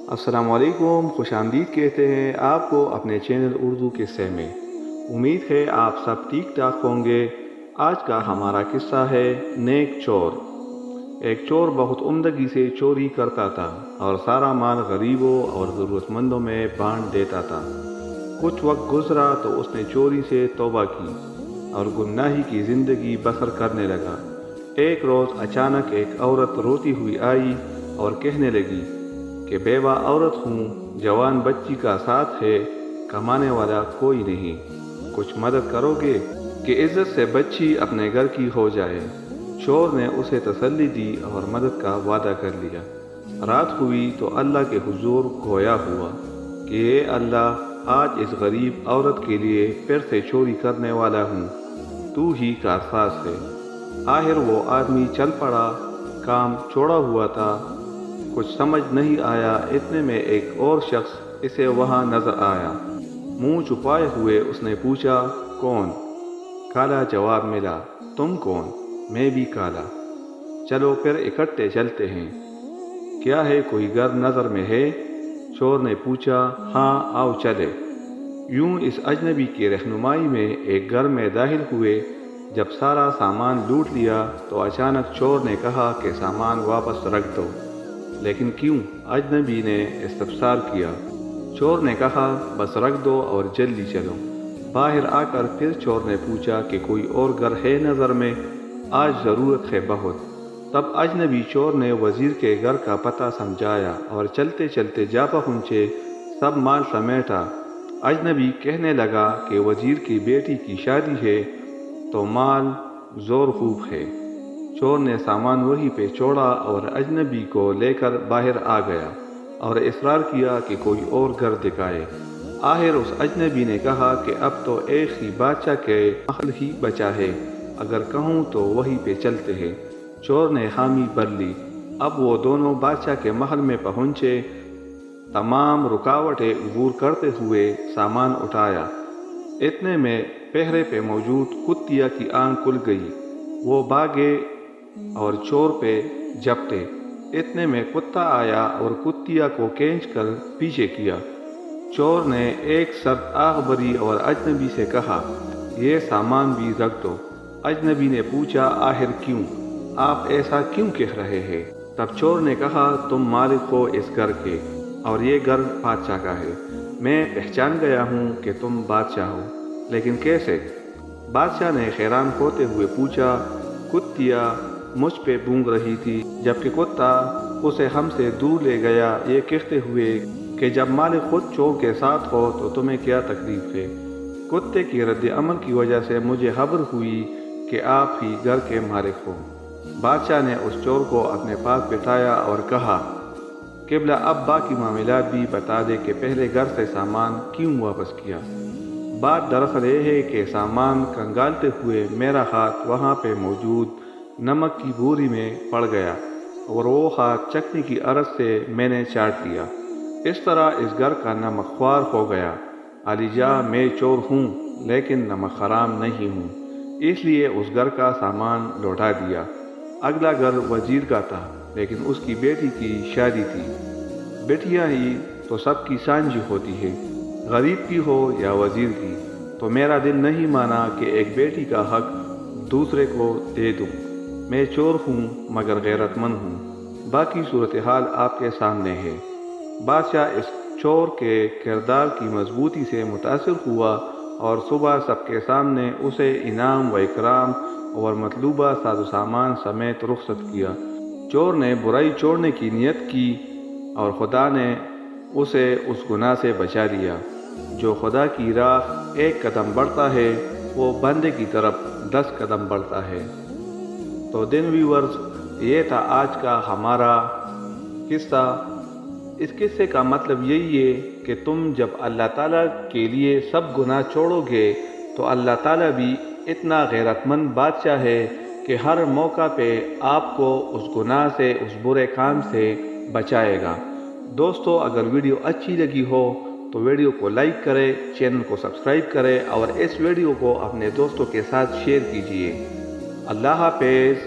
السلام علیکم، خوش آمدید کہتے ہیں آپ کو اپنے چینل اردو قصے میں۔ امید ہے آپ سب ٹھیک ٹھاک ہوں گے۔ آج کا ہمارا قصہ ہے نیک چور۔ ایک چور بہت عمدگی سے چوری کرتا تھا اور سارا مال غریبوں اور ضرورت مندوں میں بانٹ دیتا تھا۔ کچھ وقت گزرا تو اس نے چوری سے توبہ کی اور گناہی کی زندگی بسر کرنے لگا۔ ایک روز اچانک ایک عورت روتی ہوئی آئی اور کہنے لگی کہ بیوہ عورت ہوں، جوان بچی کا ساتھ ہے، کمانے والا کوئی نہیں، کچھ مدد کرو گے کہ عزت سے بچی اپنے گھر کی ہو جائے۔ چور نے اسے تسلی دی اور مدد کا وعدہ کر لیا۔ رات ہوئی تو اللہ کے حضور گویا ہوا کہ اے اللہ، آج اس غریب عورت کے لیے پھر سے چوری کرنے والا ہوں، تو ہی کارساز ہے۔ آخر وہ آدمی چل پڑا۔ کام چھوڑا ہوا تھا، کچھ سمجھ نہیں آیا، اتنے میں ایک اور شخص اسے وہاں نظر آیا۔ منہ چھپائے ہوئے اس نے پوچھا، کون؟ کالا جواب ملا، تم کون؟ میں بھی کالا۔ چلو پھر اکٹھے چلتے ہیں۔ کیا ہے، کوئی گھر نظر میں ہے؟ چور نے پوچھا۔ ہاں، آؤ چلے۔ یوں اس اجنبی کی رہنمائی میں ایک گھر میں داخل ہوئے۔ جب سارا سامان لوٹ لیا تو اچانک چور نے کہا کہ سامان واپس رکھ دو۔ لیکن کیوں؟ اجنبی نے استفسار کیا۔ چور نے کہا، بس رکھ دو اور جلدی چلو۔ باہر آ کر پھر چور نے پوچھا کہ کوئی اور گھر ہے نظر میں؟ آج ضرورت ہے بہت۔ تب اجنبی چور نے وزیر کے گھر کا پتہ سمجھایا اور چلتے چلتے جا پہنچے، سب مال سمیٹا۔ اجنبی کہنے لگا کہ وزیر کی بیٹی کی شادی ہے تو مال زور خوب ہے۔ چور نے سامان وہیں پہ چھوڑا اور اجنبی کو لے کر باہر آ گیا اور اصرار کیا کہ کوئی اور گھر دکھائے۔ آخر اس اجنبی نے کہا کہ اب تو ایک ہی بادشاہ کے محل ہی بچا ہے، اگر کہوں تو وہیں پہ چلتے ہیں۔ چور نے حامی بھر لی۔ اب وہ دونوں بادشاہ کے محل میں پہنچے۔ تمام رکاوٹیں عبور کرتے ہوئے سامان اٹھایا۔ اتنے میں پہرے پہ موجود کتیا کی آنکھ کھل گئی۔ وہ بھاگے اور چور پہ جھپٹے۔ اتنے میں کتا آیا اور کتیا کو کھینچ کر پیچھے کیا۔ چور نے ایک سخت آہ بھری اور اجنبی سے کہا، یہ سامان بھی رکھ دو۔ اجنبی نے پوچھا، آخر کیوں؟ آپ ایسا کیوں کہہ رہے ہیں؟ تب چور نے کہا، تم مالک ہو اس گھر کے اور یہ گھر بادشاہ کا ہے۔ میں پہچان گیا ہوں کہ تم بادشاہ ہو، لیکن کیسے؟ بادشاہ نے حیران ہوتے ہوئے پوچھا۔ کتیا مجھ پہ بونگ رہی تھی، جبکہ کتا اسے ہم سے دور لے گیا، یہ کہتے ہوئے کہ جب مالک خود چور کے ساتھ ہو تو تمہیں کیا تکلیف ہے؟ کتے کی رد عمل کی وجہ سے مجھے خبر ہوئی کہ آپ ہی گھر کے مالک ہو۔ بادشاہ نے اس چور کو اپنے پاس بٹھایا اور کہا، قبلہ اب باقی معاملات بھی بتا دے کہ پہلے گھر سے سامان کیوں واپس کیا؟ بات دراصل یہ ہے کہ سامان کنگالتے ہوئے میرا ہاتھ وہاں پہ موجود نمک کی بوری میں پڑ گیا اور وہ ہاتھ چکھنے کی عرض سے میں نے چاٹ لیا۔ اس طرح اس گھر کا نمک خوار ہو گیا۔ علی جا، میں چور ہوں لیکن نمک حرام نہیں ہوں، اس لیے اس گھر کا سامان لوٹا دیا۔ اگلا گھر وزیر کا تھا، لیکن اس کی بیٹی کی شادی تھی۔ بیٹیاں ہی تو سب کی سانجھی ہوتی ہے، غریب کی ہو یا وزیر کی، تو میرا دل نہیں مانا کہ ایک بیٹی کا حق دوسرے کو دے دوں۔ میں چور ہوں مگر غیرت مند ہوں۔ باقی صورتحال آپ کے سامنے ہے۔ بادشاہ اس چور کے کردار کی مضبوطی سے متاثر ہوا اور صبح سب کے سامنے اسے انعام و اکرام اور مطلوبہ ساز و سامان سمیت رخصت کیا۔ چور نے برائی چھوڑنے کی نیت کی اور خدا نے اسے اس گناہ سے بچا لیا۔ جو خدا کی راہ ایک قدم بڑھتا ہے، وہ بندے کی طرف 10 قدم بڑھتا ہے۔ تو ویورز، یہ تھا آج کا ہمارا قصہ۔ اس قصے کا مطلب یہی ہے کہ تم جب اللہ تعالیٰ کے لیے سب گناہ چھوڑو گے تو اللہ تعالیٰ بھی اتنا غیرت مند بادشاہ ہے کہ ہر موقع پہ آپ کو اس گناہ سے، اس برے کام سے بچائے گا۔ دوستو، اگر ویڈیو اچھی لگی ہو تو ویڈیو کو لائک کریں، چینل کو سبسکرائب کریں اور اس ویڈیو کو اپنے دوستوں کے ساتھ شیئر کیجیے۔ اللہ حافظ۔